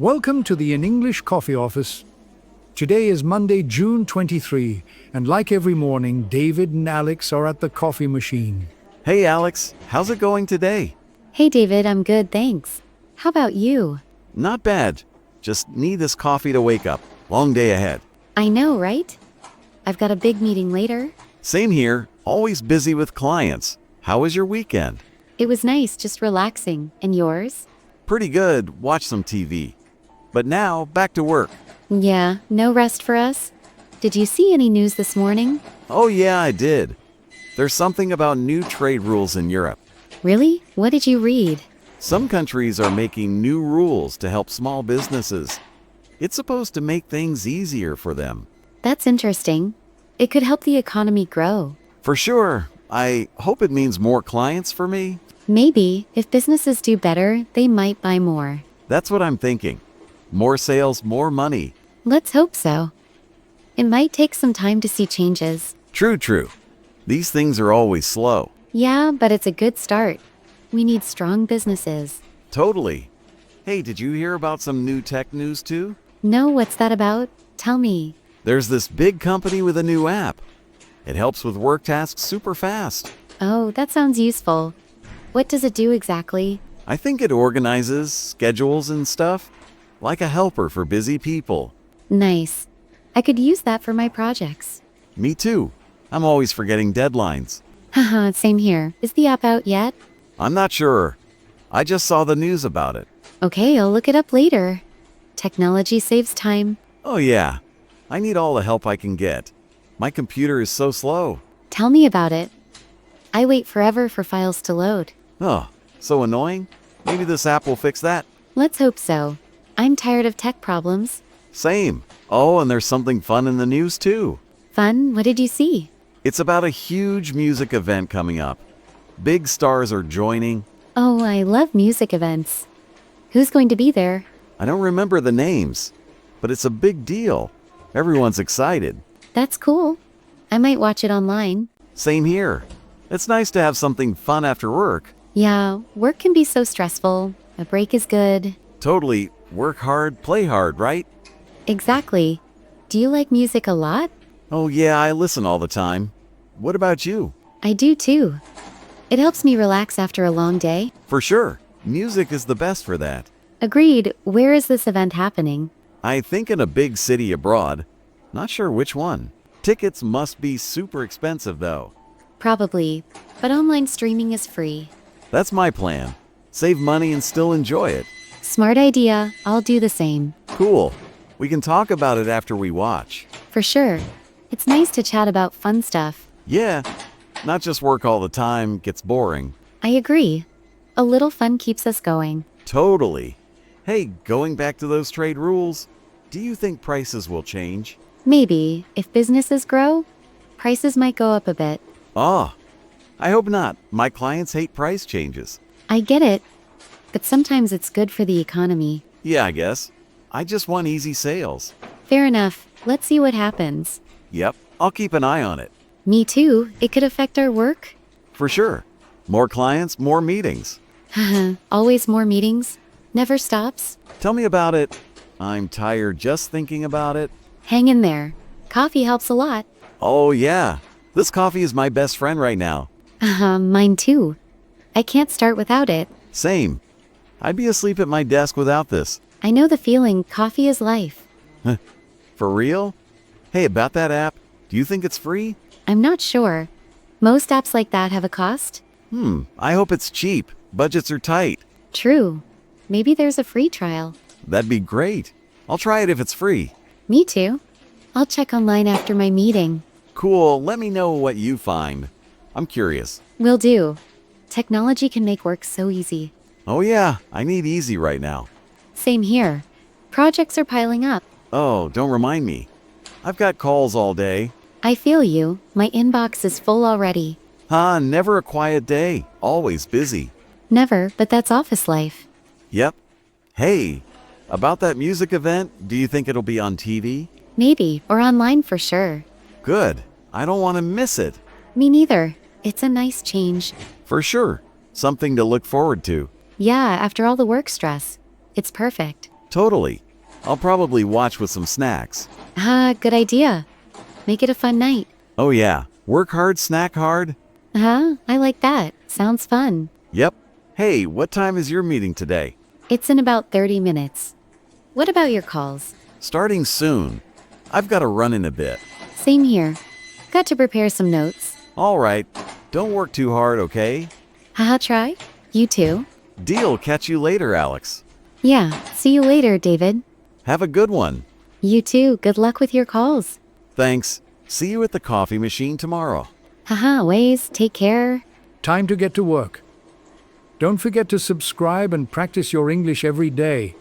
Welcome to the In English Coffee Office. Today is Monday, June 23, and like every morning, David and Alex are at the coffee machine. Hey Alex, how's it going today? Hey David, I'm good, thanks. How about you? Not bad. Just need this coffee to wake up. Long day ahead. I know, right? I've got a big meeting later. Same here, always busy with clients. How was your weekend? It was nice, just relaxing. And yours? Pretty good, watch some TV. But now, back to work. Yeah, no rest for us? Did you see any news this morning? Oh yeah, I did. There's something about new trade rules in Europe. Really? What did you read? Some countries are making new rules to help small businesses. It's supposed to make things easier for them. That's interesting. It could help the economy grow. For sure. I hope it means more clients for me. Maybe, if businesses do better, they might buy more. That's what I'm thinking. More sales, more money. Let's hope so. It might take some time to see changes. True. These things are always slow. Yeah, but it's a good start. We need strong businesses. Totally. Hey, did you hear about some new tech news too? No, what's that about? Tell me. There's this big company with a new app. It helps with work tasks super fast. Oh, that sounds useful. What does it do exactly? I think it organizes, schedules and stuff. Like a helper for busy people. Nice. I could use that for my projects. Me too. I'm always forgetting deadlines. Haha, same here. Is the app out yet? I'm not sure. I just saw the news about it. Okay, I'll look it up later. Technology saves time. Oh yeah. I need all the help I can get. My computer is so slow. Tell me about it. I wait forever for files to load. Oh, so annoying? Maybe this app will fix that. Let's hope so. I'm tired of tech problems. Same. Oh, and there's something fun in the news too. Fun? What did you see? It's about a huge music event coming up. Big stars are joining. Oh, I love music events. Who's going to be there? I don't remember the names, but it's a big deal. Everyone's excited. That's cool. I might watch it online. Same here. It's nice to have something fun after work. Yeah, work can be so stressful. A break is good. Totally. Work hard, play hard, right? Exactly. Do you like music a lot? Oh yeah, I listen all the time. What about you? I do too. It helps me relax after a long day. For sure. Music is the best for that. Agreed. Where is this event happening? I think in a big city abroad. Not sure which one. Tickets must be super expensive though. Probably, but online streaming is free. That's my plan. Save money and still enjoy it. Smart idea. I'll do the same. Cool. We can talk about it after we watch. For sure. It's nice to chat about fun stuff. Yeah. Not just work all the time, gets boring. I agree. A little fun keeps us going. Totally. Hey, going back to those trade rules, do you think prices will change? Maybe, if businesses grow, prices might go up a bit. Oh, I hope not. My clients hate price changes. I get it, but sometimes it's good for the economy. Yeah, I guess. I just want easy sales. Fair enough. Let's see what happens. Yep, I'll keep an eye on it. Me too. It could affect our work. For sure. More clients, more meetings. Haha, always more meetings. Never stops. Tell me about it. I'm tired just thinking about it. Hang in there. Coffee helps a lot. Oh yeah, this coffee is my best friend right now. Mine too. I can't start without it. Same. I'd be asleep at my desk without this. I know the feeling. Coffee is life. For real? Hey, about that app, do you think it's free? I'm not sure. Most apps like that have a cost. I hope it's cheap. Budgets are tight. True. Maybe there's a free trial. That'd be great. I'll try it if it's free. Me too. I'll check online after my meeting. Cool, let me know what you find. I'm curious. Will do. Technology can make work so easy. Oh yeah, I need easy right now. Same here. Projects are piling up. Oh, don't remind me. I've got calls all day. I feel you. My inbox is full already. Never a quiet day. Always busy. Never, but that's office life. Yep. Hey, about that music event, do you think it'll be on TV? Maybe, or online for sure. Good. I don't want to miss it. Me neither. It's a nice change. For sure. Something to look forward to. Yeah, after all the work stress. It's perfect. Totally. I'll probably watch with some snacks. Good idea. Make it a fun night. Oh yeah, work hard, snack hard? I like that. Sounds fun. Yep. Hey, what time is your meeting today? It's in about 30 minutes. What about your calls? Starting soon. I've got to run in a bit. Same here. Got to prepare some notes. All right. Don't work too hard, okay? Try. You too. Deal. Catch you later, Alex. Yeah, see you later, David. Have a good one. You too. Good luck with your calls. Thanks. See you at the coffee machine tomorrow. Ways. Take care. Time to get to work. Don't forget to subscribe and practice your English every day.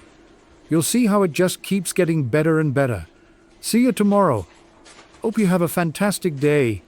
You'll see how it just keeps getting better and better. See you tomorrow. Hope you have a fantastic day.